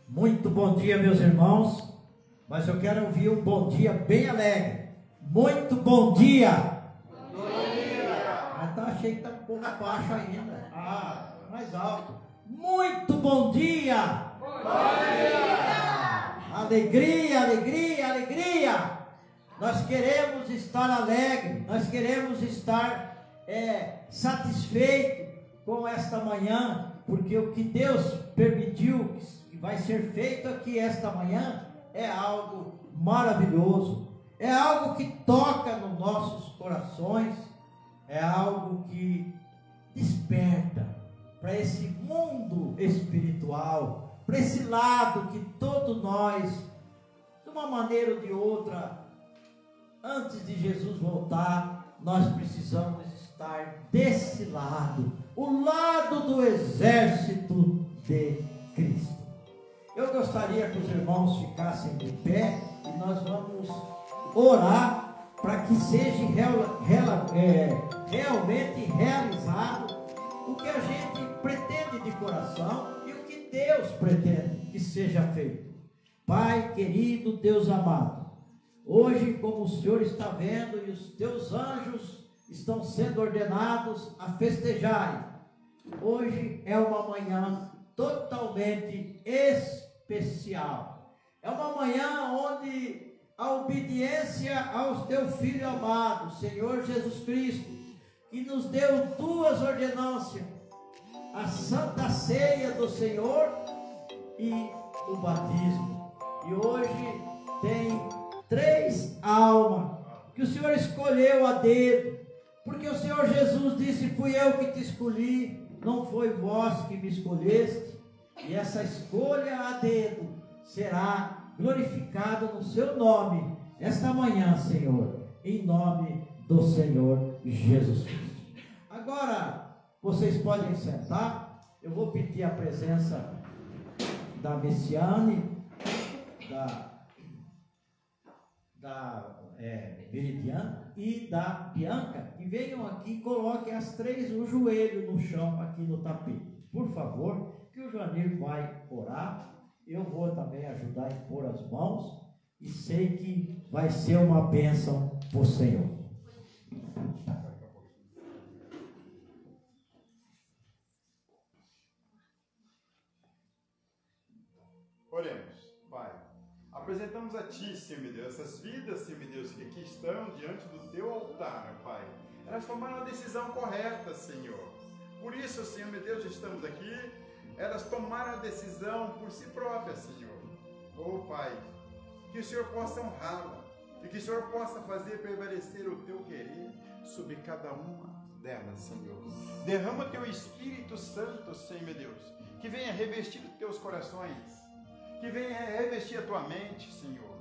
Muito bom dia, meus irmãos, mas eu quero ouvir um bom dia bem alegre. Muito bom dia! Bom dia! Então achei que está um pouco baixo ainda. Mais alto. Muito bom dia! Bom dia! Alegria, alegria, alegria! Nós queremos estar alegres, nós queremos estar satisfeitos com esta manhã, porque o que Deus permitiu que vai ser feito aqui esta manhã é algo maravilhoso, é algo que toca nos nossos corações, é algo que desperta para esse mundo espiritual, para esse lado que todos nós, de uma maneira ou de outra, antes de Jesus voltar, nós precisamos estar desse lado, o lado do exército de Cristo. Eu gostaria que os irmãos ficassem de pé e nós vamos orar para que seja realmente realizado o que a gente pretende de coração e o que Deus pretende que seja feito. Pai querido, Deus amado, hoje, como o Senhor está vendo e os teus anjos estão sendo ordenados a festejarem, hoje é uma manhã totalmente especial. É uma manhã onde a obediência ao teu Filho amado, Senhor Jesus Cristo, que nos deu duas ordenâncias, a Santa Ceia do Senhor e o batismo. E hoje tem 3 almas que o Senhor escolheu a dedo, porque o Senhor Jesus disse: fui eu que te escolhi, não foi vós que me escolheste. E essa escolha a dedo será glorificada no seu nome esta manhã, Senhor, em nome do Senhor Jesus Cristo. Agora vocês podem sentar. Eu vou pedir a presença da Messiane, da Veridiana e da Bianca, que venham aqui e coloquem as 3 o joelho no chão aqui no tapete, por favor, que o Joanir vai orar. Eu vou também ajudar a impor as mãos e sei que vai ser uma bênção para o Senhor. Oremos. Pai, apresentamos a Ti, Senhor meu Deus, essas vidas, Senhor meu Deus, que aqui estão diante do Teu altar, Pai. Elas tomaram a decisão correta, Senhor. Por isso, Senhor meu Deus, estamos aqui. Elas tomaram a decisão por si próprias, Senhor. Oh, Pai, que o Senhor possa honrá-la e que o Senhor possa fazer prevalecer o Teu querer sobre cada uma delas, Senhor. Derrama o Teu Espírito Santo, Senhor meu Deus, que venha revestir os Teus corações, que venha revestir a tua mente, Senhor.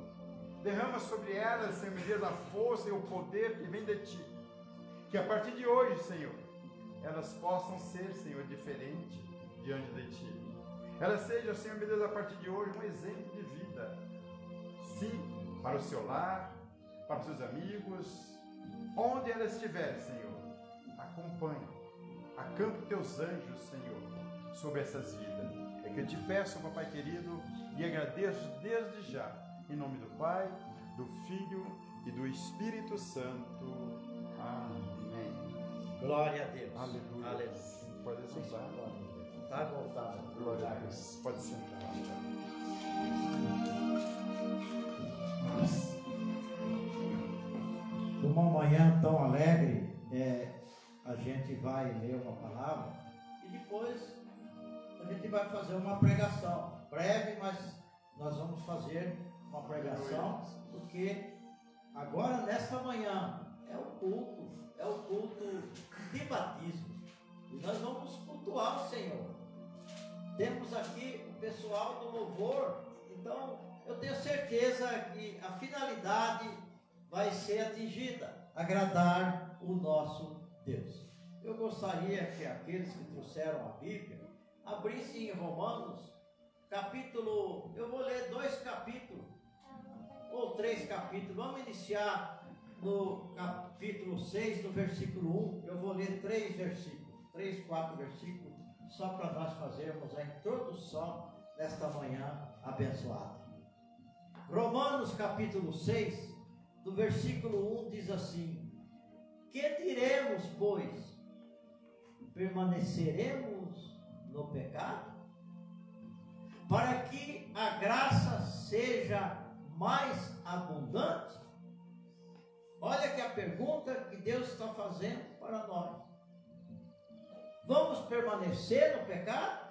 Derrama sobre elas, Senhor meu Deus, a força e o poder que vem de Ti. Que a partir de hoje, Senhor, elas possam ser, Senhor, diferentes diante de Ti. Elas sejam, Senhor meu Deus, a partir de hoje, um exemplo de vida. Sim, para o seu lar, para os seus amigos, onde elas estiverem, Senhor. Acompanhe, acampe Teus anjos, Senhor, sobre essas vidas. É que eu te peço, papai querido, e agradeço desde já, em nome do Pai, do Filho e do Espírito Santo. Amém. Glória a Deus. Aleluia. Aleluia. Pode sentar. Está voltado. Glória a Deus. Pode sentar. Numa manhã tão alegre, a gente vai ler uma palavra e depois a gente vai fazer uma pregação breve, mas nós vamos fazer uma pregação, porque agora nesta manhã é o culto de batismo, e nós vamos cultuar o Senhor. Temos aqui o pessoal do louvor, então eu tenho certeza que a finalidade vai ser atingida, agradar o nosso Deus. Eu gostaria que aqueles que trouxeram a Bíblia abrissem em Romanos, capítulo, eu vou ler 2 capítulos, ou 3 capítulos, vamos iniciar no capítulo 6, no versículo 1, eu vou ler 3 versículos, 3, 4 versículos, só para nós fazermos a introdução nesta manhã abençoada. Romanos capítulo 6, do versículo 1 diz assim: que diremos, pois? Permaneceremos no pecado? Para que a graça seja mais abundante? Olha que a pergunta que Deus está fazendo para nós. Vamos permanecer no pecado?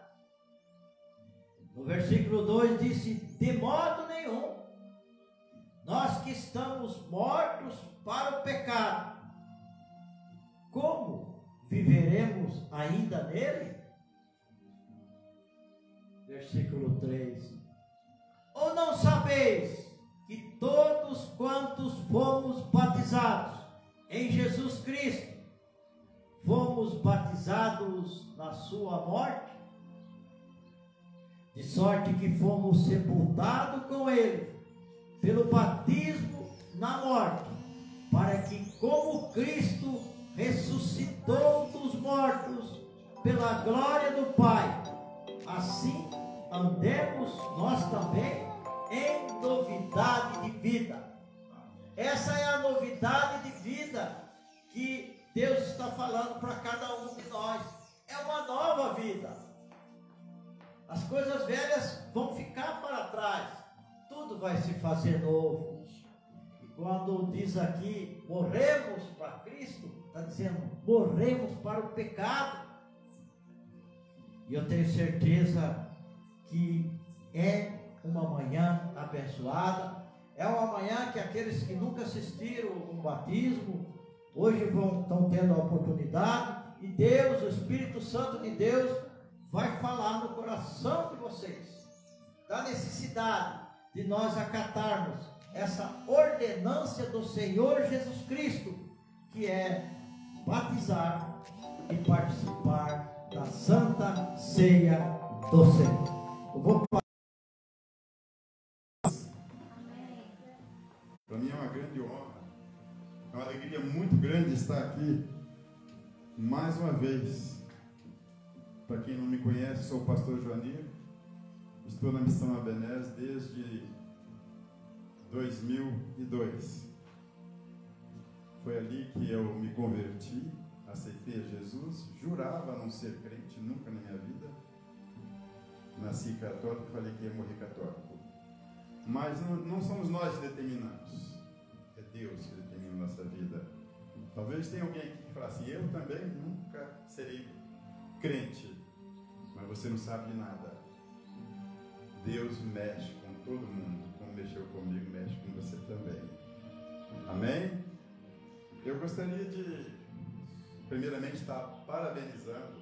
No versículo 2 disse: de modo nenhum. Nós que estamos mortos para o pecado, como viveremos ainda nele? Versículo 3: ou não sabeis que todos quantos fomos batizados em Jesus Cristo, fomos batizados na sua morte? De sorte que fomos sepultados com ele pelo batismo na morte, para que, como Cristo ressuscitou dos mortos pela glória do Pai, assim andemos nós também em novidade de vida. Essa é a novidade de vida que Deus está falando para cada um de nós. É uma nova vida. As coisas velhas vão ficar para trás, tudo vai se fazer novo. E quando diz aqui, morremos para Cristo, está dizendo, morremos para o pecado. E eu tenho certeza que é uma manhã abençoada, é uma manhã que aqueles que nunca assistiram um batismo, hoje estão tendo a oportunidade, e Deus, o Espírito Santo de Deus, vai falar no coração de vocês, da necessidade de nós acatarmos essa ordenância do Senhor Jesus Cristo, que é batizar e participar da Santa Ceia do Senhor. Eu vou Para mim é uma grande honra, é uma alegria muito grande estar aqui mais uma vez. Para quem não me conhece, sou o pastor Joanir, estou na Missão Abenés desde 2002. Foi ali que eu me converti, aceitei a Jesus, jurava não ser crente nunca na minha vida. Nasci católico, falei que ia morrer católico. Mas não somos nós que determinamos, é Deus que determina a nossa vida. Talvez tenha alguém aqui que fale assim, eu também nunca serei crente, mas você não sabe de nada. Deus mexe com todo mundo, como mexeu comigo, mexe com você também. Amém? Eu gostaria de, primeiramente, estar parabenizando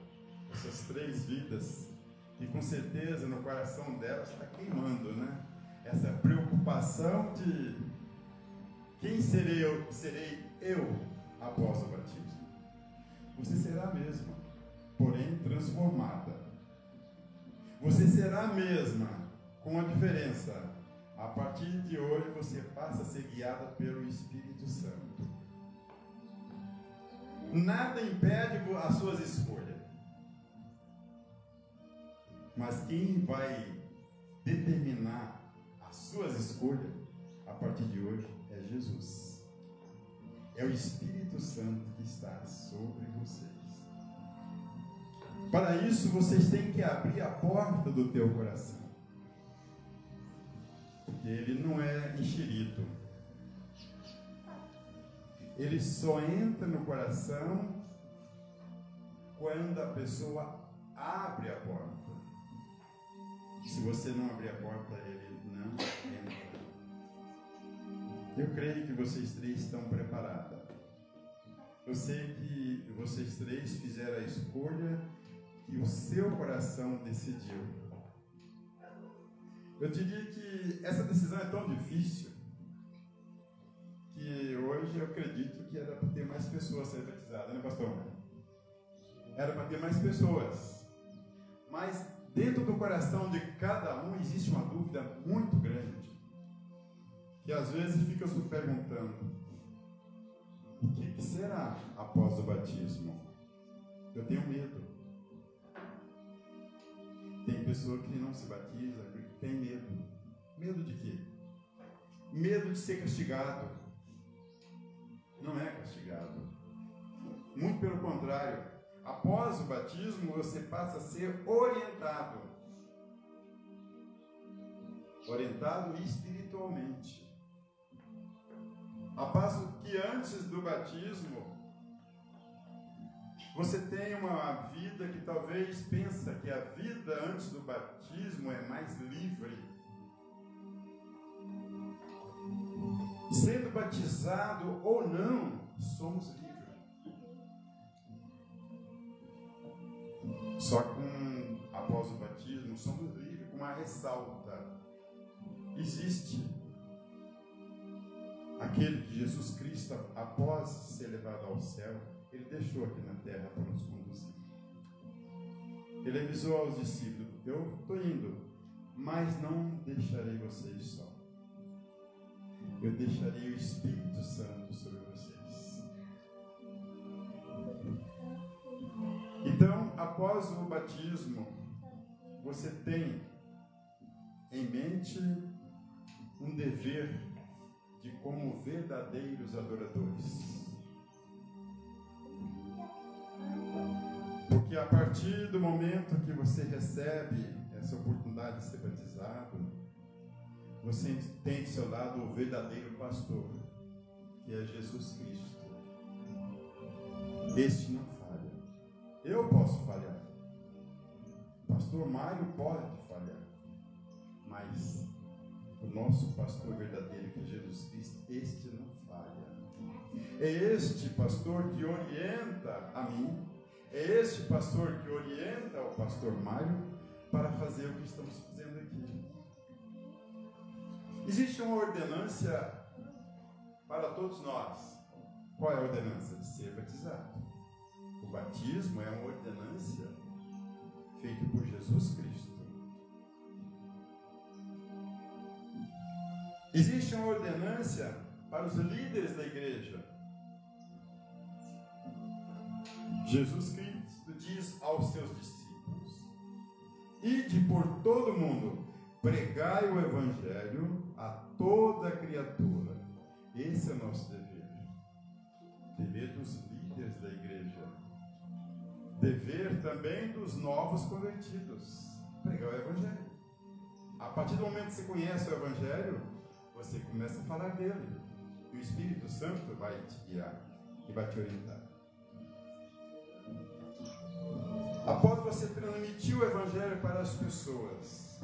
essas 3 vidas, que com certeza no coração delas está queimando, né? Essa preocupação de quem serei eu após o batismo. Você será a mesma, porém transformada. Você será a mesma, com a diferença. A partir de hoje você passa a ser guiada pelo Espírito Santo. Nada impede as suas escolhas. Mas quem vai determinar as suas escolhas a partir de hoje é Jesus. É o Espírito Santo que está sobre vocês. Para isso, vocês têm que abrir a porta do teu coração. Porque ele não é enxerido. Ele só entra no coração quando a pessoa abre a porta. Se você não abrir a porta, ele não entra. Eu creio que vocês 3 estão preparadas. Eu sei que vocês 3 fizeram a escolha que o seu coração decidiu. Eu diria que essa decisão é tão difícil que hoje eu acredito que era para ter mais pessoas sendo batizadas, né, pastor? Era para ter mais pessoas. Mas dentro do coração de cada um existe uma dúvida muito grande, que às vezes fica se perguntando: o que será após o batismo? Eu tenho medo. Tem pessoa que não se batiza porque tem medo. Medo de quê? Medo de ser castigado. Não é castigado. Muito pelo contrário. Após o batismo, você passa a ser orientado. Orientado espiritualmente. A passo que antes do batismo, você tem uma vida que talvez pensa que a vida antes do batismo é mais livre. Sendo batizado ou não, somos livres. Só que após o batismo, somos livres com uma ressalta. Existe aquele que Jesus Cristo, após ser levado ao céu, Ele deixou aqui na terra para nos conduzir. Ele avisou aos discípulos: eu estou indo, mas não deixarei vocês só. Eu deixarei o Espírito Santo sobre vocês. Então, após o batismo, você tem em mente um dever de como verdadeiros adoradores. Porque a partir do momento que você recebe essa oportunidade de ser batizado, você tem do seu lado o verdadeiro pastor, que é Jesus Cristo. Este não falha. Eu posso falhar. O pastor Mário pode falhar. Mas o nosso pastor verdadeiro, que é Jesus Cristo, este não falha. É este pastor que orienta a mim, é este pastor que orienta o pastor Mário para fazer o que estamos fazendo aqui. Existe uma ordenância para todos nós. Qual é a ordenância? De ser batizado. O batismo é uma ordenância feita por Jesus Cristo. Existe uma ordenância para os líderes da igreja. Jesus Cristo diz aos seus discípulos: ide por todo mundo, pregai o evangelho a toda criatura. Esse é o nosso dever. Dever dos líderes da igreja. Dever também dos novos convertidos. Pregar o evangelho. A partir do momento que você conhece o evangelho, você começa a falar dele. E o Espírito Santo vai te guiar e vai te orientar. Após você transmitir o evangelho para as pessoas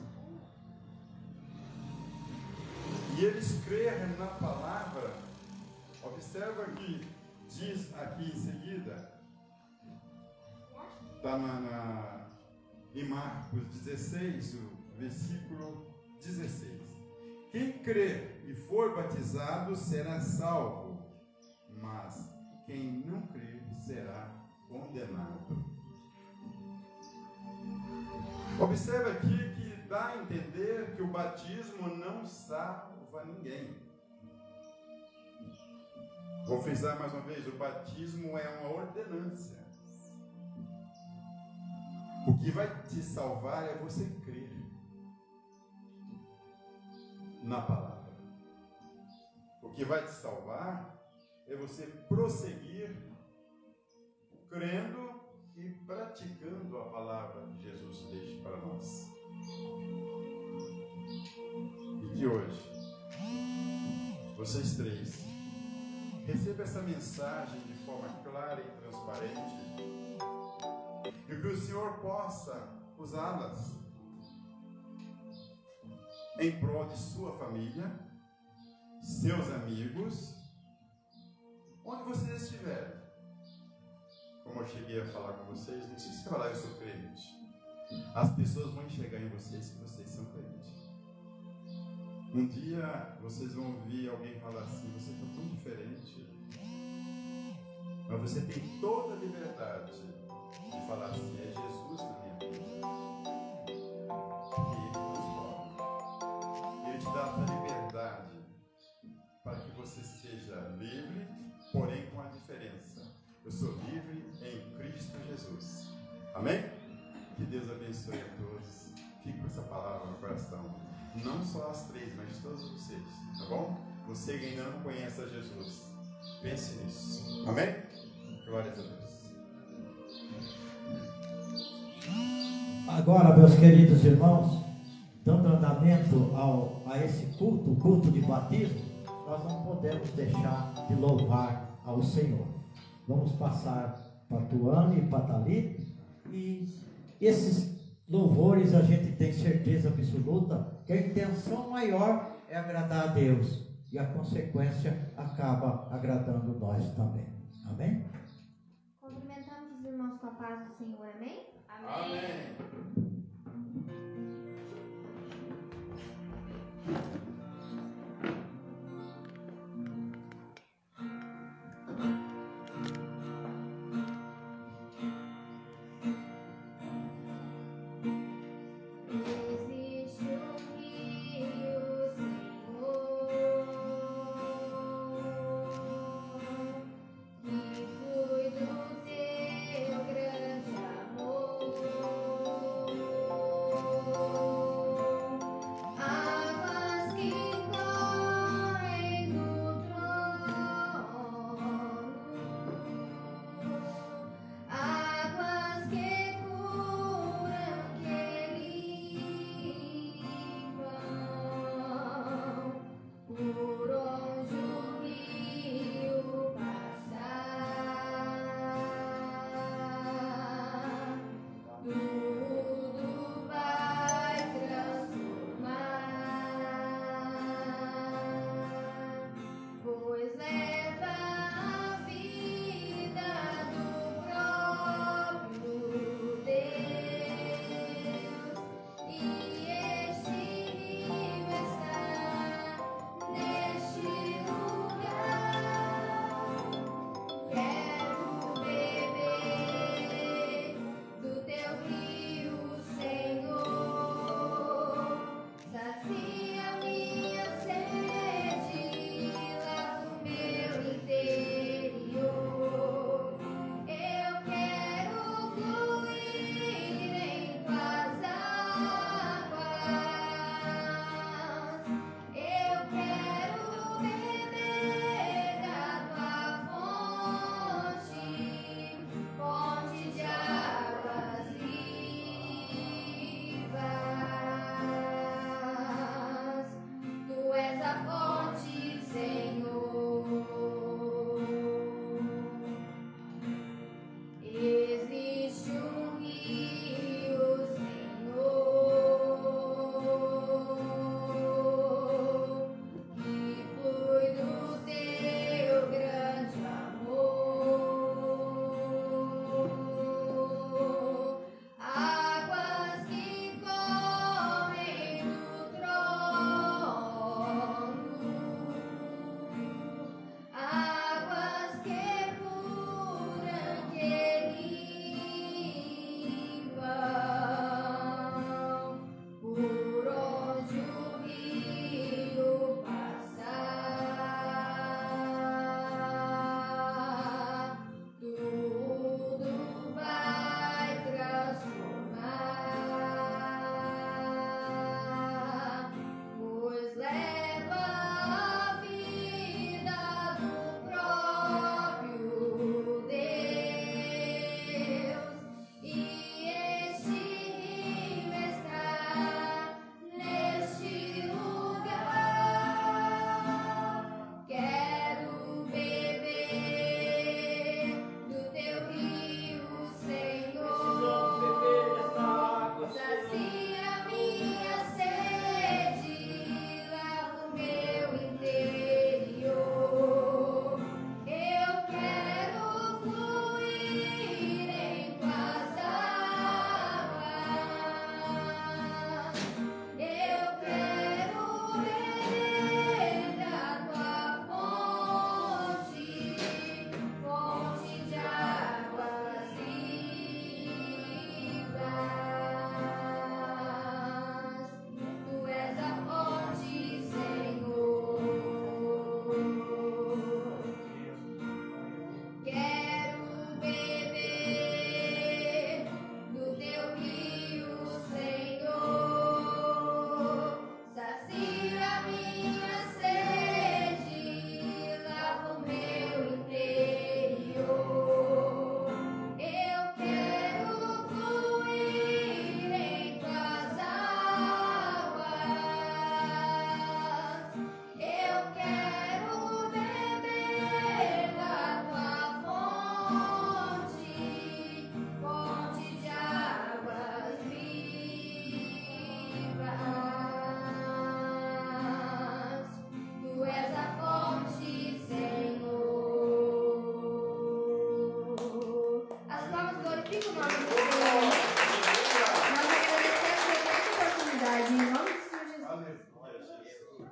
e eles crerem na palavra, observa que diz aqui em seguida, está em Marcos 16, o versículo 16. Quem crer e for batizado será salvo, mas quem não crer será condenado. Observe aqui que dá a entender que o batismo não salva ninguém. Vou frisar mais uma vez, o batismo é uma ordenância. O que vai te salvar é você crer na palavra. O que vai te salvar é você prosseguir crendo e praticando a palavra que Jesus deixa para nós. E que hoje, vocês três, recebam essa mensagem de forma clara e transparente, e que o Senhor possa usá-las em prol de sua família, seus amigos, onde vocês estiverem. Como eu cheguei a falar com vocês, não precisa falar eu sou crente. As pessoas vão enxergar em vocês que vocês são crentes. Um dia vocês vão ouvir alguém falar assim: você está tão diferente. Mas você tem toda a liberdade de falar assim: é Jesus na minha vida. E Ele transforma. Ele te dá essa liberdade para que você seja livre, porém com a diferença: eu sou livre em Cristo Jesus. Amém? Que Deus Deus abençoe a todos. Fique com essa palavra no coração. Não só as 3, mas de todos vocês. Tá bom? Você que ainda não conhece a Jesus, pense nisso. Amém? Glórias a Deus. Agora, meus queridos irmãos, dando andamento a esse culto, o culto de batismo, nós não podemos deixar de louvar ao Senhor. Vamos passar para Tuane e para Thalita, e esses louvores a gente tem certeza absoluta que a intenção maior é agradar a Deus, e a consequência acaba agradando nós também. Amém? Cumprimentamos os irmãos com a paz do Senhor, amém? Amém. Que fui do teu grande amor.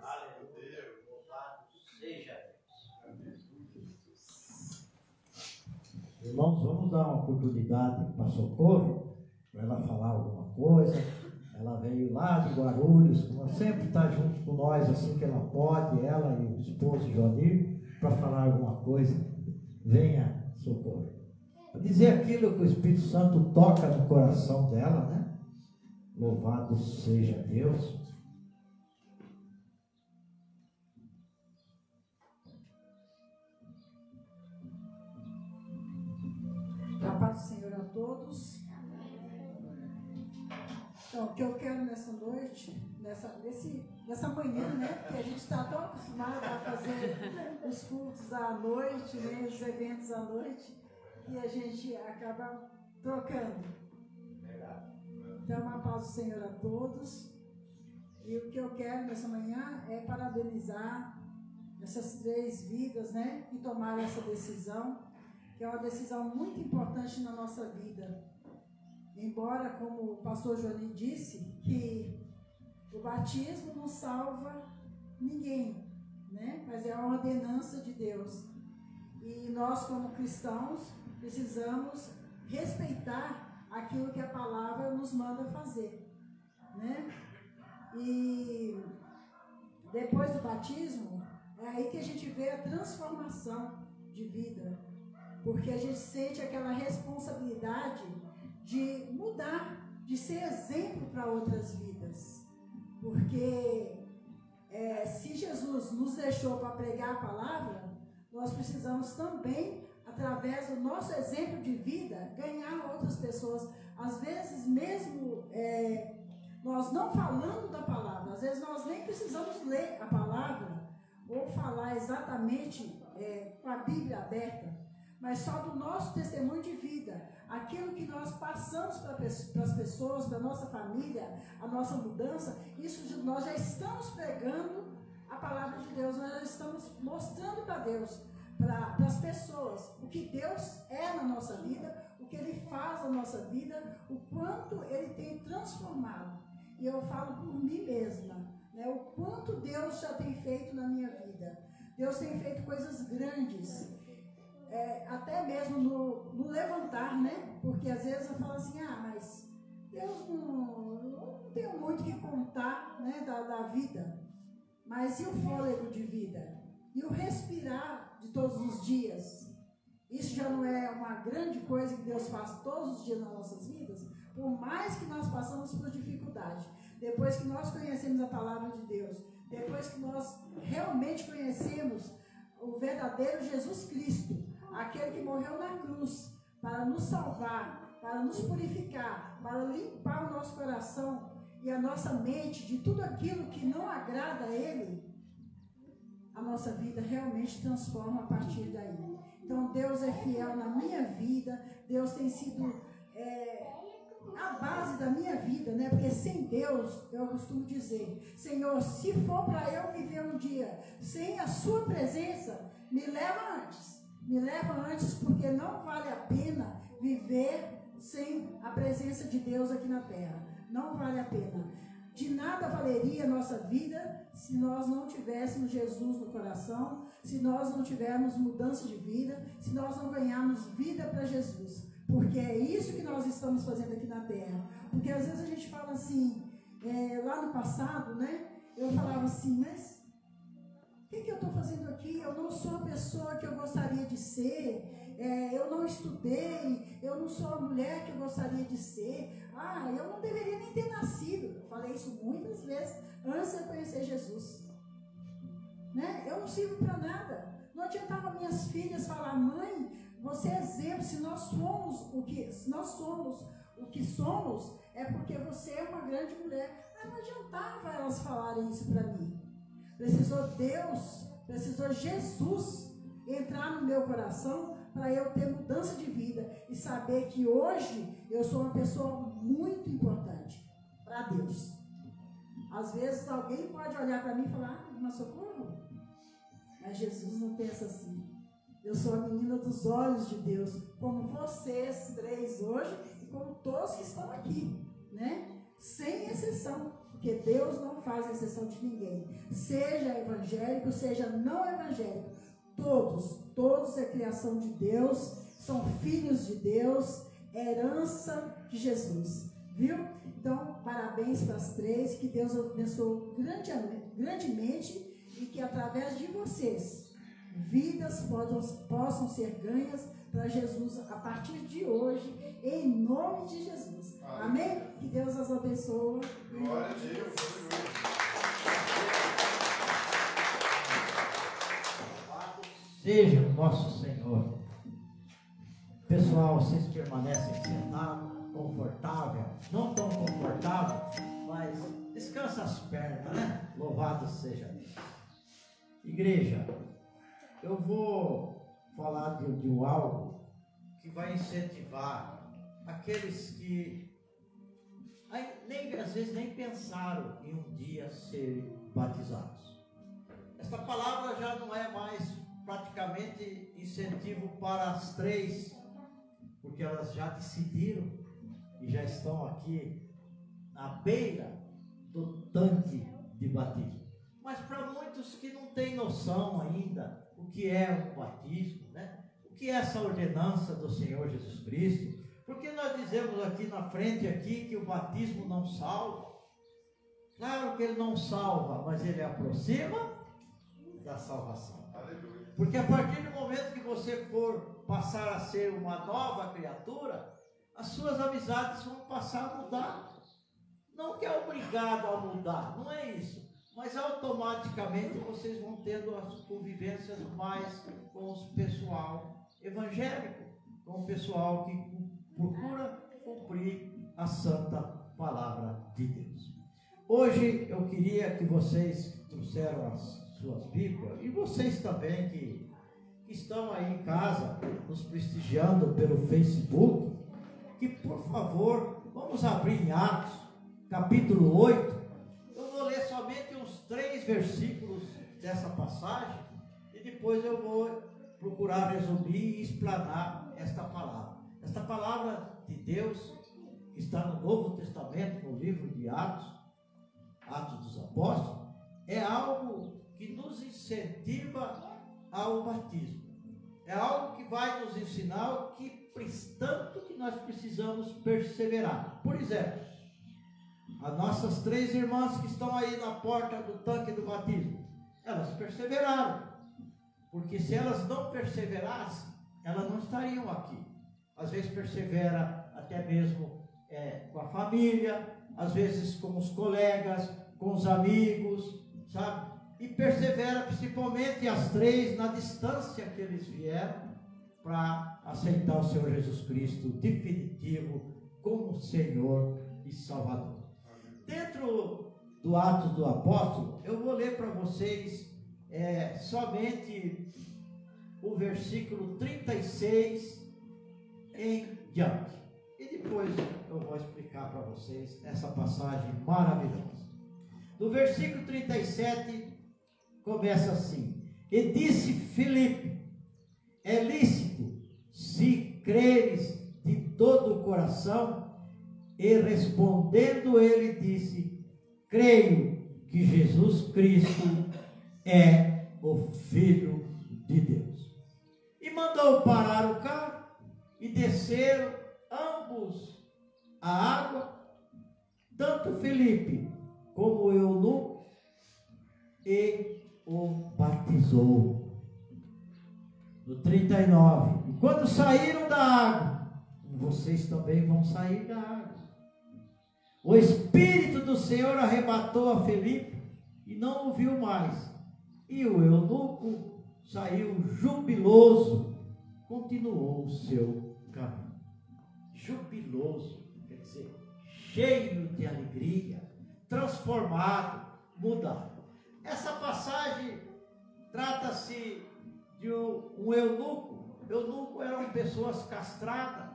Aleluia. Louvado seja Deus. Irmãos, vamos dar uma oportunidade para Socorro, para ela falar alguma coisa. Ela veio lá de Guarulhos, como sempre está junto com nós assim que ela pode, ela e o esposo Joanir, para falar alguma coisa. Venha, Socorro. Para dizer aquilo que o Espírito Santo toca no coração dela, né? Louvado seja Deus. A paz do Senhor a todos. Então, o que eu quero nessa noite, nessa manhã, né? Que a gente está tão acostumado a fazer os cultos à noite, né? Os eventos à noite, e a gente acaba trocando. Então, a paz do Senhor a todos. E o que eu quero nessa manhã é parabenizar essas 3 vidas, né? Que tomaram essa decisão, que é uma decisão muito importante na nossa vida. Embora, como o pastor Joanim disse, que o batismo não salva ninguém, né? Mas é uma ordenança de Deus. E nós, como cristãos, precisamos respeitar aquilo que a palavra nos manda fazer, né? E depois do batismo, é aí que a gente vê a transformação de vida, porque a gente sente aquela responsabilidade de mudar, de ser exemplo para outras vidas. Porque se Jesus nos deixou para pregar a palavra, nós precisamos também, através do nosso exemplo de vida, ganhar outras pessoas. Às vezes mesmo nós não falando da palavra, às vezes nós nem precisamos ler a palavra ou falar exatamente com a Bíblia aberta, mas só do nosso testemunho de vida, aquilo que nós passamos para as pessoas, para a nossa família, a nossa mudança, isso nós já estamos pregando a palavra de Deus, nós já estamos mostrando para Deus, para as pessoas, o que Deus é na nossa vida, o que Ele faz na nossa vida, o quanto Ele tem transformado. E eu falo por mim mesma, né, o quanto Deus já tem feito na minha vida. Deus tem feito coisas grandes. Até mesmo no levantar, né? Porque às vezes eu falo assim, mas Deus não tem muito o que contar, né, da vida. Mas e o fôlego de vida? E o respirar de todos os dias? Isso já não é uma grande coisa que Deus faz todos os dias nas nossas vidas? Por mais que nós passamos por dificuldade, depois que nós conhecemos a palavra de Deus, depois que nós realmente conhecemos o verdadeiro Jesus Cristo, aquele que morreu na cruz para nos salvar, para nos purificar, para limpar o nosso coração e a nossa mente de tudo aquilo que não agrada a Ele, a nossa vida realmente transforma a partir daí. Então Deus é fiel na minha vida, Deus tem sido a base da minha vida, né? Porque sem Deus, eu costumo dizer, Senhor, se for para eu viver um dia sem a sua presença, me leva antes, porque não vale a pena viver sem a presença de Deus aqui na terra. Não vale a pena. De nada valeria a nossa vida se nós não tivéssemos Jesus no coração, se nós não tivermos mudança de vida, se nós não ganharmos vida para Jesus. Porque é isso que nós estamos fazendo aqui na terra. Porque às vezes a gente fala assim, lá no passado, né? Eu falava assim, mas o que eu estou fazendo aqui? Eu não sou a pessoa que eu gostaria de ser, eu não estudei, eu não sou a mulher que eu gostaria de ser, eu não deveria nem ter nascido. Eu falei isso muitas vezes antes de eu conhecer Jesus, né? Eu não sirvo para nada. Não adiantava minhas filhas falar, mãe, você é exemplo, se nós somos o que somos, é porque você é uma grande mulher. Não adiantava elas falarem isso para mim. Precisou Deus, precisou Jesus entrar no meu coração para eu ter mudança de vida e saber que hoje eu sou uma pessoa muito importante para Deus. Às vezes alguém pode olhar para mim e falar, mas Socorro, mas Jesus não pensa assim. Eu sou a menina dos olhos de Deus, como vocês 3 hoje e como todos que estão aqui, né? Sem exceção. Porque Deus não faz exceção de ninguém. Seja evangélico, seja não evangélico. Todos é criação de Deus, são filhos de Deus, herança de Jesus. Viu? Então, parabéns para as três, que Deus abençoe grandemente e que através de vocês, vidas possam ser ganhas para Jesus a partir de hoje, em nome de Jesus. Amém? Que Deus as abençoe. Glória a Deus. Seja o nosso Senhor. Pessoal, vocês permanecem sentados, confortável, não tão confortável, mas descansa as pernas, né? Louvado seja Deus. Igreja, eu vou falar de algo que vai incentivar aqueles que às vezes nem pensaram em um dia serem batizados. Esta palavra já não é mais praticamente incentivo para as três, porque elas já decidiram e já estão aqui à beira do tanque de batismo. Mas para muitos que não têm noção ainda o que é um batismo, né? O que é essa ordenança do Senhor Jesus Cristo, porque nós dizemos aqui na frente aqui que o batismo não salva. Claro que ele não salva, mas ele aproxima da salvação. Aleluia. Porque a partir do momento que você for passar a ser uma nova criatura, as suas amizades vão passar a mudar. Não que é obrigado a mudar, não é isso. Mas automaticamente vocês vão tendo as convivências mais com o pessoal evangélico, com o pessoal que procura cumprir a santa palavra de Deus. Hoje eu queria que vocês trouxeram as suas Bíblias, e vocês também que estão aí em casa, nos prestigiando pelo Facebook, que por favor, vamos abrir em Atos, capítulo 8, eu vou ler somente uns 3 versículos dessa passagem, e depois eu vou procurar resumir e explanar esta palavra. Esta palavra de Deus, que está no Novo Testamento, no livro de Atos dos Apóstolos, é algo que nos incentiva ao batismo. É algo que vai nos ensinar o que tanto que nós precisamos perseverar. Por exemplo, as nossas 3 irmãs que estão aí na porta do tanque do batismo, elas perseveraram. Porque se elas não perseverassem, elas não estariam aqui. Às vezes persevera até mesmo com a família, às vezes com os colegas, com os amigos, sabe? E persevera principalmente as 3 na distância que eles vieram para aceitar o Senhor Jesus Cristo definitivo como Senhor e Salvador. Dentro do Atos do Apóstolo, eu vou ler para vocês somente o versículo 36 em diante. E depois eu vou explicar para vocês essa passagem maravilhosa. No versículo 37, começa assim: e disse Filipe, é lícito se creres de todo o coração? E respondendo ele disse, creio que Jesus Cristo é o Filho de Deus. E mandou parar o carro, e desceram ambos a água, tanto Filipe como o eunuco, e o batizou. No 39, e quando saíram da água, vocês também vão sair da água. O Espírito do Senhor arrebatou a Filipe e não o viu mais. E o eunuco saiu jubiloso, continuou o seu caminho. Jubiloso, quer dizer, cheio de alegria, transformado, mudado. Essa passagem trata-se de um eunuco. Eunuco eram pessoas castradas.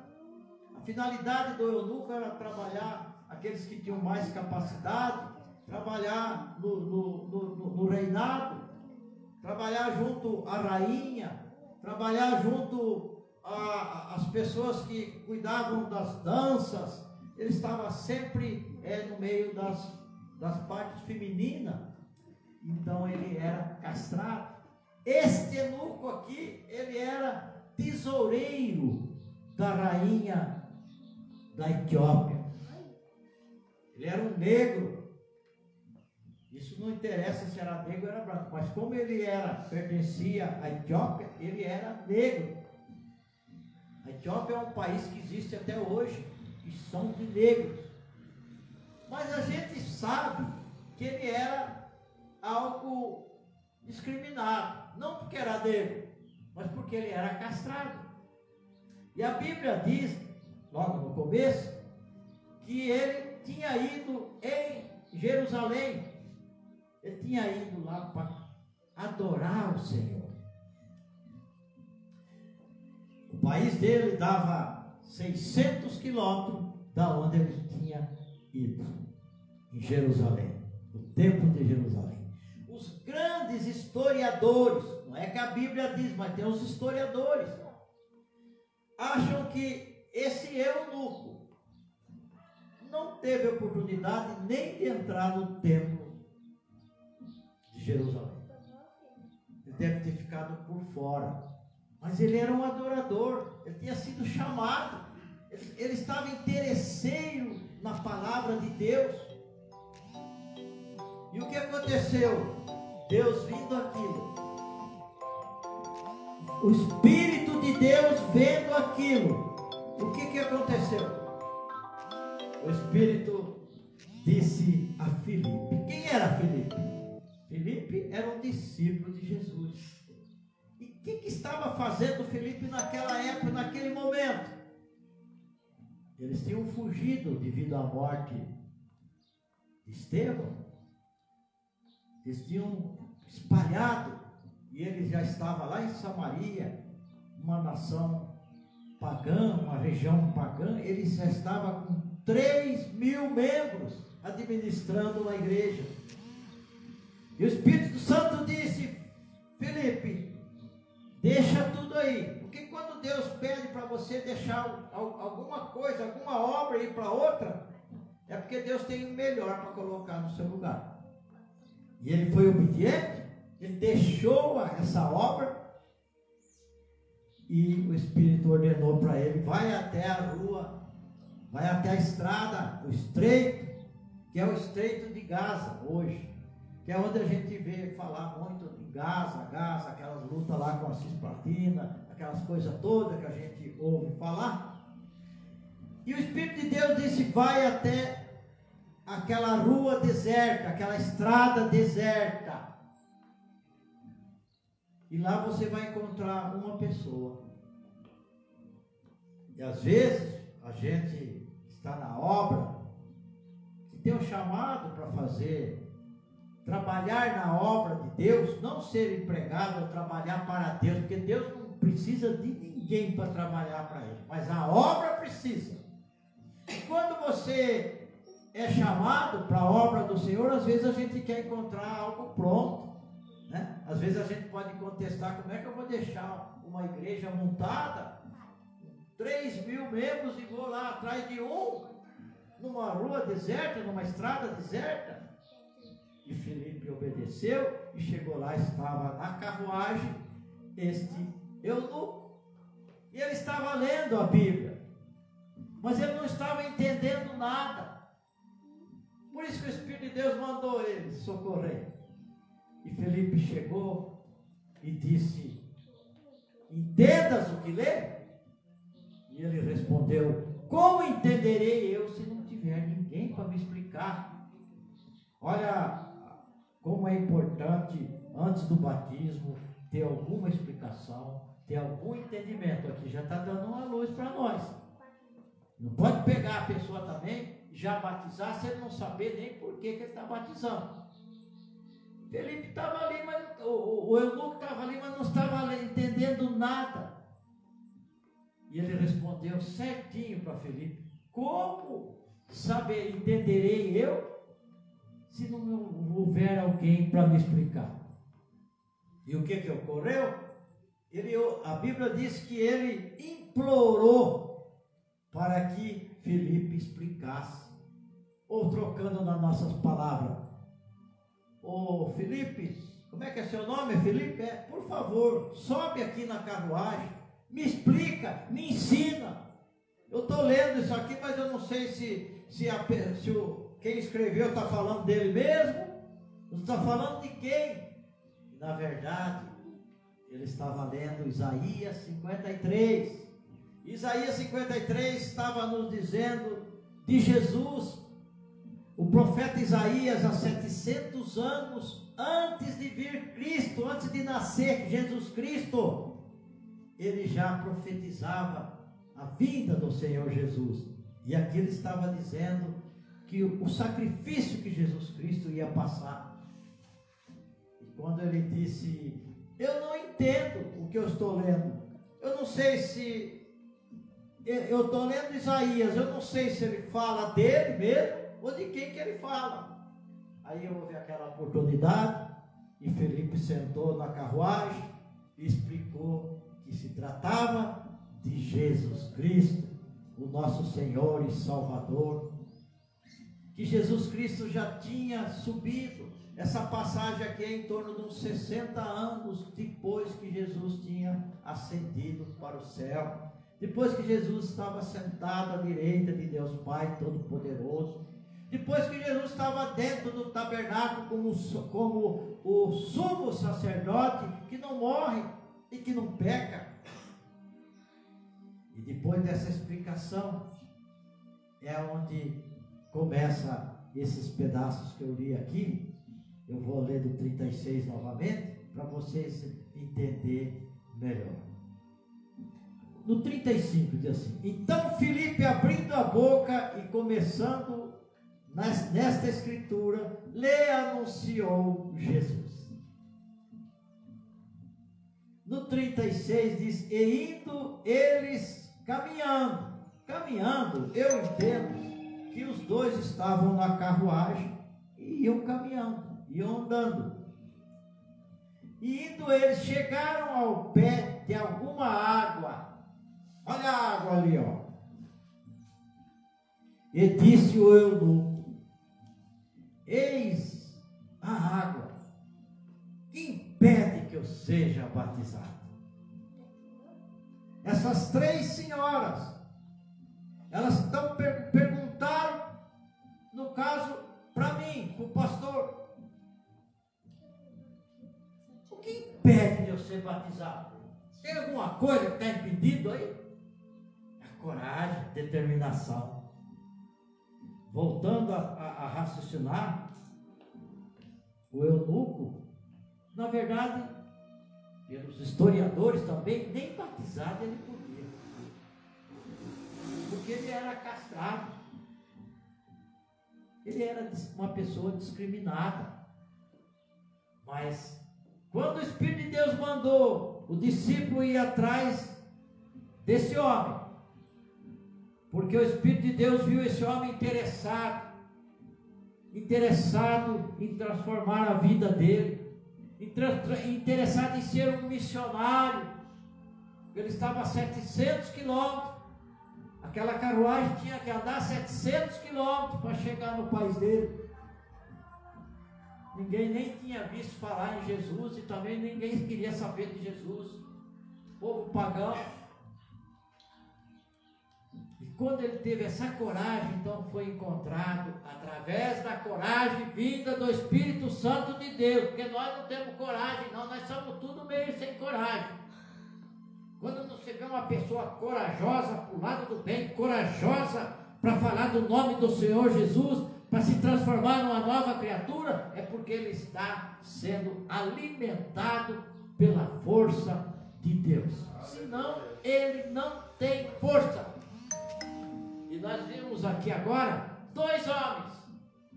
A finalidade do eunuco era trabalhar, aqueles que tinham mais capacidade, trabalhar no reinado, trabalhar junto à rainha, trabalhar junto às pessoas que cuidavam das danças. Ele estava sempre no meio das das partes femininas, então ele era castrado. Este eunuco aqui, ele era tesoureiro da rainha da Etiópia. Ele era um negro. Isso não interessa se era negro ou era branco, mas como ele pertencia à Etiópia, ele era negro. A Etiópia é um país que existe até hoje, que são de negros. Mas a gente sabe que ele era algo discriminado, não porque era negro, mas porque ele era castrado. E a Bíblia diz, logo no começo, que ele tinha ido em Jerusalém. Ele tinha ido lá para adorar o Senhor. O país dele dava 600 quilômetros da onde ele tinha ido, em Jerusalém, no templo de Jerusalém. Os grandes historiadores, não é que a Bíblia diz, mas tem os historiadores, acham que esse eunuco não teve oportunidade nem de entrar no templo de Jerusalém. Ele deve ter ficado por fora. Mas ele era um adorador, ele tinha sido chamado, ele estava interesseiro na palavra de Deus. E o que aconteceu? Deus vindo aquilo, o Espírito de Deus vendo aquilo, o que aconteceu? O Espírito disse a Filipe. Quem era Filipe? Filipe era um discípulo de Jesus. E o que estava fazendo Filipe naquela época, naquele momento? Eles tinham fugido devido à morte de Estevão. Eles tinham espalhado, e ele já estava lá em Samaria, uma nação pagã, uma região pagã. Ele já estava com 3.000 membros administrando a igreja. E o Espírito Santo disse: Filipe, deixa tudo aí, porque quando Deus pede para você deixar alguma coisa, alguma obra e ir para outra, é porque Deus tem o melhor para colocar no seu lugar. E ele foi obediente, ele deixou essa obra, e o Espírito ordenou para ele: vai até a rua, vai até a estrada, o estreito, que é o estreito de Gaza hoje, que é onde a gente vê falar muito em Gaza, aquelas lutas lá com a Cisplatina, aquelas coisas todas que a gente ouve falar. E o Espírito de Deus disse: vai até aquela rua deserta, aquela estrada deserta, e lá você vai encontrar uma pessoa. E às vezes a gente está na obra, que tem um chamado para fazer, trabalhar na obra de Deus, não ser empregado ou trabalhar para Deus, porque Deus não precisa de ninguém para trabalhar para Ele, mas a obra precisa. E quando você é chamado para a obra do Senhor, às vezes a gente quer encontrar algo pronto, né? Às vezes a gente pode contestar: como é que eu vou deixar uma igreja montada, 3.000 membros, e vou lá atrás de numa rua deserta, numa estrada deserta? E Filipe obedeceu e chegou lá. Estava na carruagem este eunuco, e ele estava lendo a Bíblia, mas ele não estava entendendo nada. Por isso que o Espírito de Deus mandou ele socorrer. E Filipe chegou e disse: entendas o que lê? E ele respondeu: como entenderei eu se não tiver ninguém para me explicar? Olha como é importante, antes do batismo, ter alguma explicação, ter algum entendimento. Aqui já está dando uma luz para nós. Não pode pegar a pessoa também, já batizar, se ele não saber nem por que ele está batizando. Felipe estava ali, mas o eunuco estava ali, mas não estava entendendo nada. E ele respondeu certinho para Felipe: como entenderei eu, se não houver alguém para me explicar? E o que ocorreu? A Bíblia diz que ele implorou para que Filipe explicasse. ou trocando nas nossas palavras. Ô Felipe, como é que é seu nome, Felipe? Por favor, sobe aqui na carruagem, me explica, me ensina. Eu estou lendo isso aqui, mas eu não sei quem escreveu está falando dele mesmo, não está falando de quem. Na verdade, ele estava lendo Isaías 53. Isaías 53 estava nos dizendo de Jesus. O profeta Isaías, há 700 anos antes de vir Cristo, antes de nascer Jesus Cristo, ele já profetizava a vinda do Senhor Jesus. E aqui ele estava dizendo que o sacrifício que Jesus Cristo ia passar. E quando ele disse: eu não entendo o que eu estou lendo, eu não sei se eu estou lendo Isaías, eu não sei se ele fala dele mesmo ou de quem que ele fala. Aí eu houve aquela oportunidade e Felipe sentou na carruagem e explicou que se tratava de Jesus Cristo, o nosso Senhor e Salvador, que Jesus Cristo já tinha subido. Essa passagem aqui é em torno de uns 60 anos depois que Jesus tinha ascendido para o céu, depois que Jesus estava sentado à direita de Deus Pai Todo-Poderoso, depois que Jesus estava dentro do tabernáculo como o sumo sacerdote que não morre e que não peca. E depois dessa explicação é onde começa esses pedaços que eu li aqui. Eu vou ler do 36 novamente para vocês entenderem melhor. No 35 diz assim: então Filipe, abrindo a boca e começando nesta escritura, lhe anunciou Jesus. No 36 diz: e indo eles caminhando, eu entendo que os dois estavam na carruagem e iam caminhando, iam andando. E indo eles, chegaram ao pé de alguma água. Olha a água ali, ó. E disse o eunuco: eis a água, que impede que eu seja batizado. Essas três senhoras, elas estão perguntaram, no caso, para mim, para o pastor: o que impede de eu ser batizado? Tem alguma coisa que está impedindo aí? A coragem, determinação. Voltando a raciocinar, o eunuco, na verdade, pelos historiadores também, nem batizado ele podia, porque ele era castrado, ele era uma pessoa discriminada. Mas quando o Espírito de Deus mandou o discípulo ir atrás desse homem, porque o Espírito de Deus viu esse homem interessado em transformar a vida dele, interessado em ser um missionário. Ele estava a 700 quilômetros, aquela carruagem tinha que andar 700 quilômetros para chegar no país dele. Ninguém nem tinha visto falar em Jesus e também ninguém queria saber de Jesus, povo pagão. E quando ele teve essa coragem, então foi encontrado através da coragem vinda do Espírito Santo de Deus, porque nós não temos coragem, não, nós somos tudo meio sem coragem. Quando você vê uma pessoa corajosa para o lado do bem, corajosa para falar do nome do Senhor Jesus, para se transformar numa nova criatura, é porque ele está sendo alimentado pela força de Deus. Senão, ele não tem força. E nós vimos aqui agora dois homens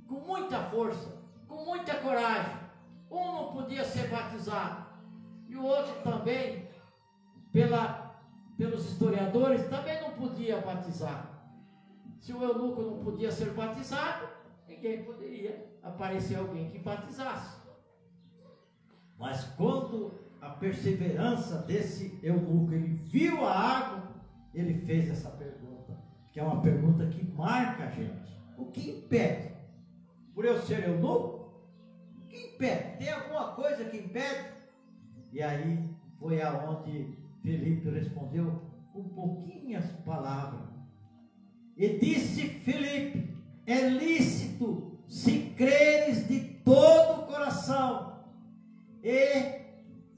com muita força, com muita coragem. Um não podia ser batizado e o outro também, pelos historiadores, também não podia batizar. Se o eunuco não podia ser batizado, ninguém poderia aparecer alguém que batizasse. Mas quando a perseverança desse eunuco, ele viu a água, ele fez essa pergunta, que é uma pergunta que marca a gente. o que impede? Por eu ser eunuco? O que impede? Tem alguma coisa que impede? E aí foi aonde Filipe respondeu com pouquinhas palavras. E disse Filipe: é lícito se creres de todo o coração. E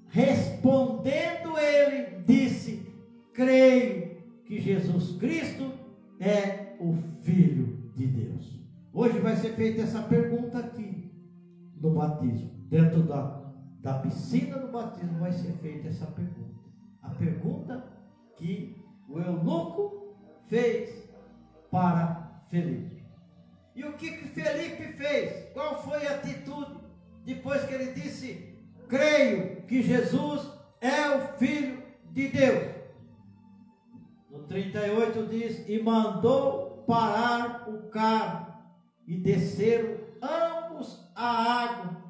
respondendo ele, disse: creio que Jesus Cristo é o Filho de Deus. Hoje vai ser feita essa pergunta aqui no batismo. Dentro da piscina do batismo vai ser feita essa pergunta. A pergunta que o eunuco fez para Filipe. E o que Filipe fez? Qual foi a atitude depois que ele disse: creio que Jesus é o Filho de Deus? No 38 diz: e mandou parar o carro, e desceram ambos à água,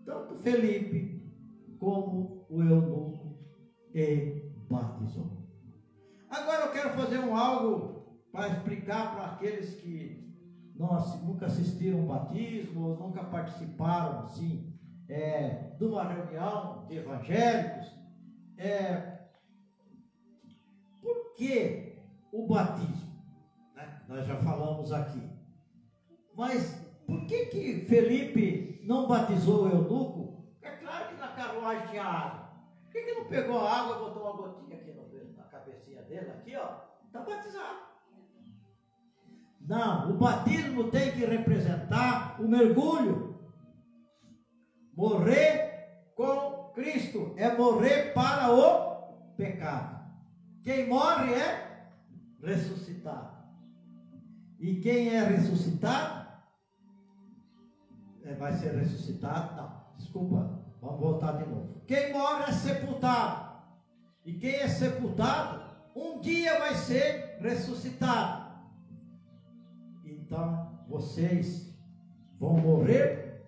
tanto Filipe como o eunuco, e batizou. Agora eu quero fazer algo para explicar para aqueles que nunca assistiram um batismo, ou nunca participaram assim, de uma reunião de evangélicos. Por que o batismo? Né? Nós já falamos aqui. Mas por que Felipe não batizou o eunuco? É claro que na carruagem tinha água. Por que não pegou a água e botou uma gotinha aqui na cabecinha dele? Aqui, ó, está batizado. Não, o batismo tem que representar o mergulho. Morrer com Cristo é morrer para o pecado. Quem morre é ressuscitado. E quem é ressuscitado vai ser ressuscitado. Não, desculpa, vamos voltar de novo. Quem morre é sepultado. E quem é sepultado, um dia vai ser ressuscitado. Então, vocês vão morrer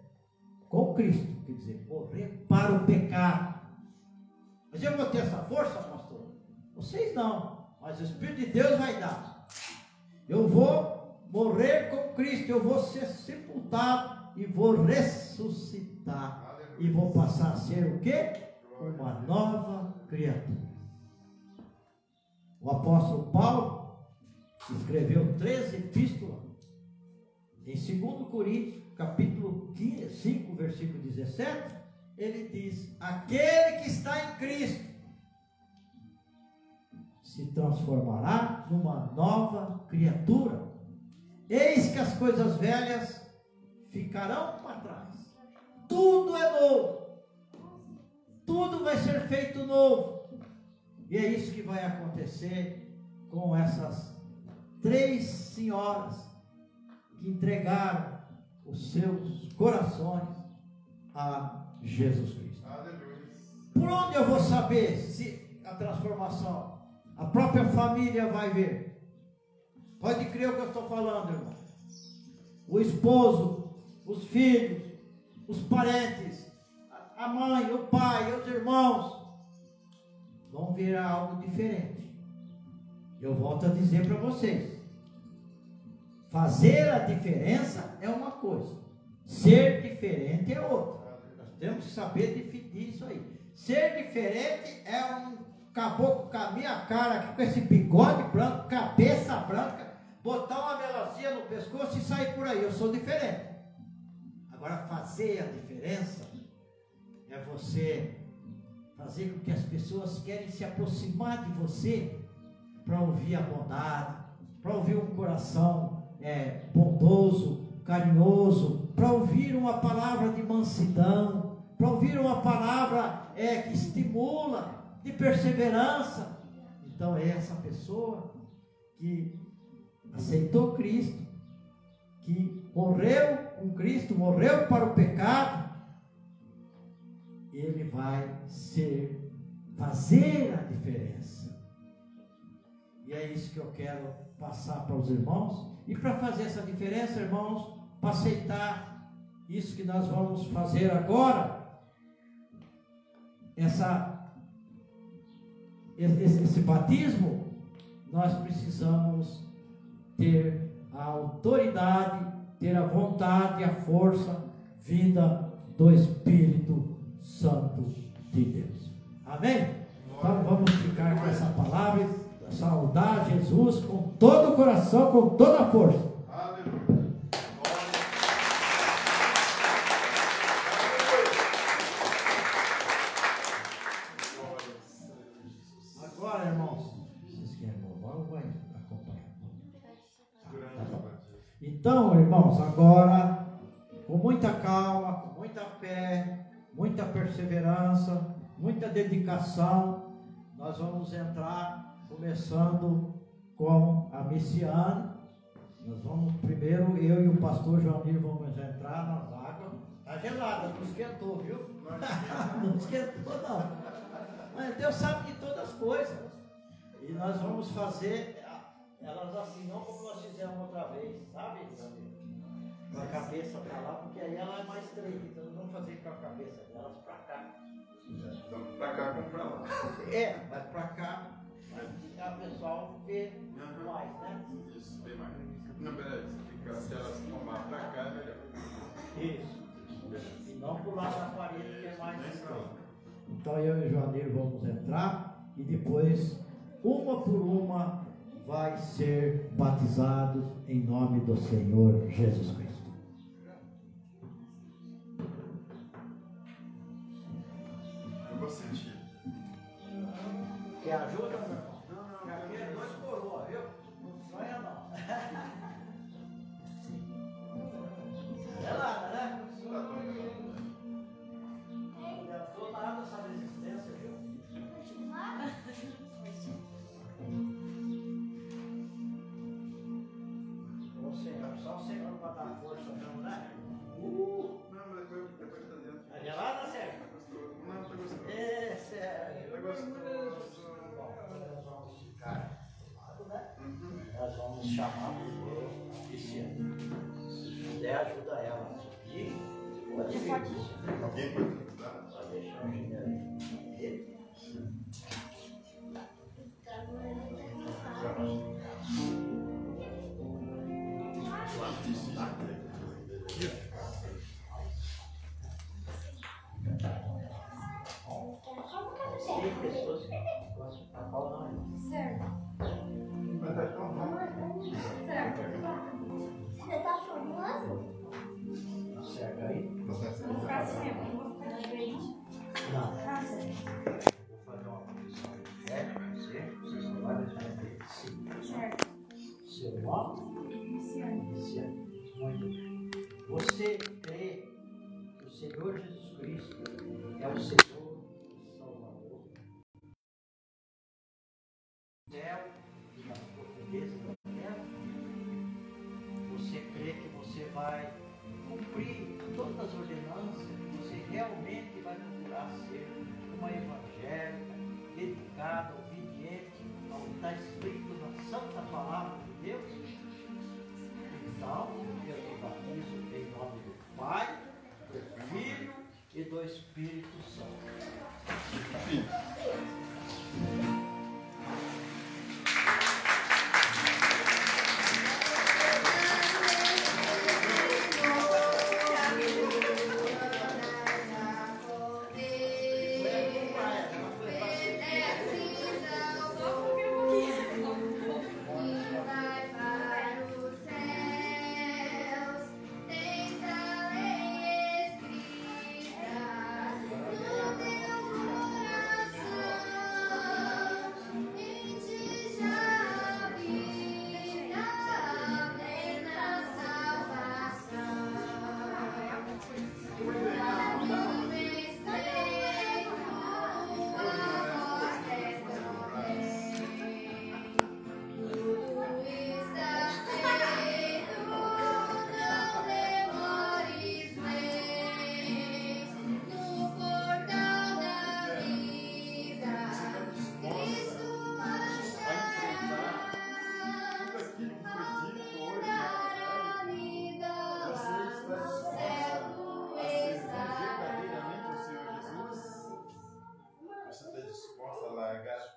com Cristo. Quer dizer, morrer para o pecado. Mas eu vou ter essa força, pastor? Vocês não, mas o Espírito de Deus vai dar. Eu vou morrer com Cristo, eu vou ser sepultado e vou ressuscitar. E vou passar a ser o quê? Uma nova criatura. O apóstolo Paulo escreveu 13 epístolas. Em 2 Coríntios, capítulo 5, versículo 17, ele diz: aquele que está em Cristo se transformará numa nova criatura. Eis que as coisas velhas ficarão para trás. Tudo é novo. Tudo vai ser feito novo. E é isso que vai acontecer com essas 3 senhoras que entregaram os seus corações a Jesus Cristo. Aleluia. Por onde eu vou saber se a transformação? A própria família vai ver. Pode crer o que eu estou falando, irmão. O esposo, os filhos, os parentes, a mãe, o pai, os irmãos vão ver algo diferente. Eu volto a dizer para vocês: fazer a diferença é uma coisa, ser diferente é outra. Nós temos que saber definir isso aí. Ser diferente é um caboclo com a minha cara aqui, com esse bigode branco, cabeça branca, botar uma melancia no pescoço e sair por aí. Eu sou diferente. Agora, fazer a diferença é você fazer com que as pessoas querem se aproximar de você para ouvir a bondade, para ouvir um coração bondoso, carinhoso, para ouvir uma palavra de mansidão, para ouvir uma palavra que estimula, de perseverança. Então é essa pessoa que aceitou Cristo, que morreu com Cristo, morreu para o pecado, ele vai fazer a diferença. E é isso que eu quero passar para os irmãos. E para fazer essa diferença, irmãos, para aceitar isso que nós vamos fazer agora, esse batismo, nós precisamos ter a autoridade, ter a vontade, a força, vida do Espírito Santo de Deus. Amém? Então vamos ficar com essa palavra e saudar Jesus com todo o coração, com toda a força. Agora, irmãos, vocês querem louvar ou vai acompanhar? Então, irmãos, agora, com muita calma, com muita fé, muita perseverança, muita dedicação, nós vamos entrar, começando com a Messiana. Nós vamos primeiro, eu e o pastor Joanir vamos entrar nas águas. Está gelada, não esquentou, viu? Não esquentou, não. Mas Deus sabe de todas as coisas. E nós vamos fazer elas assim, não como nós fizemos outra vez, sabe? Com a cabeça para lá, porque aí ela é mais estreita. Então nós vamos fazer com a cabeça delas para cá. Então, para cá como para lá. É, vai para cá, para o pessoal ver mais, né? Isso, bem mais. Não, peraí, se elas tomar para cá é melhor. Isso. E não pular na parede, que é mais estreito. Então eu e o Joaneiro vamos entrar e depois, uma por uma, vai ser batizados em nome do Senhor Jesus Cristo. Eu vou sentir. Quer ajuda, meu irmão? Não. Aqui é 2 coroas, viu? Não sonha não. É lá, né? Não tô nada essa resistência, viu? Só o Senhor para dar força mesmo, né? Não, mas depois tá dentro. É gelada, Sérgio? Não, tá gostoso. É, Sérgio. Tá gostoso. Bom, nós vamos ficar do lado, né? Nós vamos chamar o Cristiano. Se puder, ajuda ela a subir. Pode vir. Alguém pode ajudar? Pode deixar o Gideão. Pessoas que gostam de pau não. Certo. Mas tá tão bom. Certo. Você tá fumando? Certo aí? Tá certo. Vou ficar sempre, vou ficar de frente. Não. Tá certo. Vou fazer uma posição de fé para você não vai responder sim. Certo. Seu nome? Luciano. Muito bem. Você crê que o Senhor Jesus Cristo é o Senhor e Salvador do céu e das profundezas da terra? Você crê que você vai cumprir todas as ordenanças, que você realmente vai procurar ser uma evangélica, dedicada, obediente ao que está escrito na Santa Palavra de Deus? Então, eu te batizo em nome do Pai, do Filho e do Espírito Santo. Filho.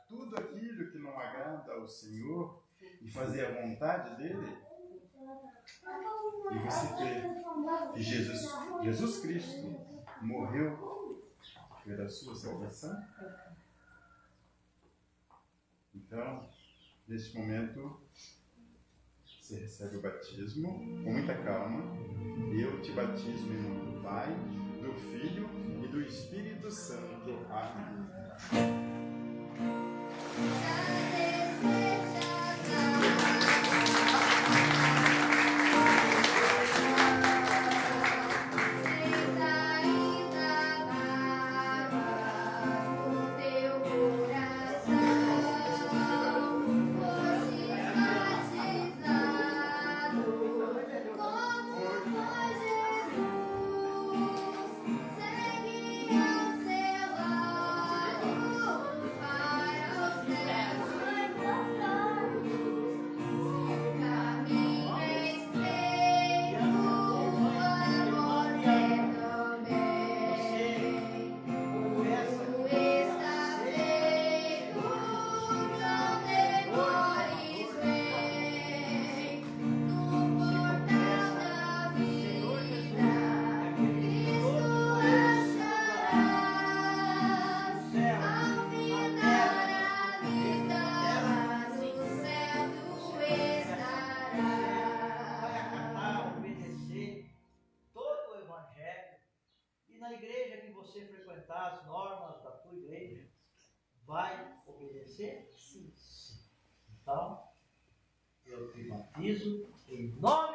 Tudo aquilo que não agrada ao Senhor e fazer a vontade dele, E você crê que Jesus Cristo morreu pela sua salvação? Então, neste momento, você recebe o batismo com muita calma. Eu te batismo em nome do Pai, do Filho e do Espírito Santo. Amém. As normas da tua igreja, vai obedecer? Sim. Então, eu te batizo em nome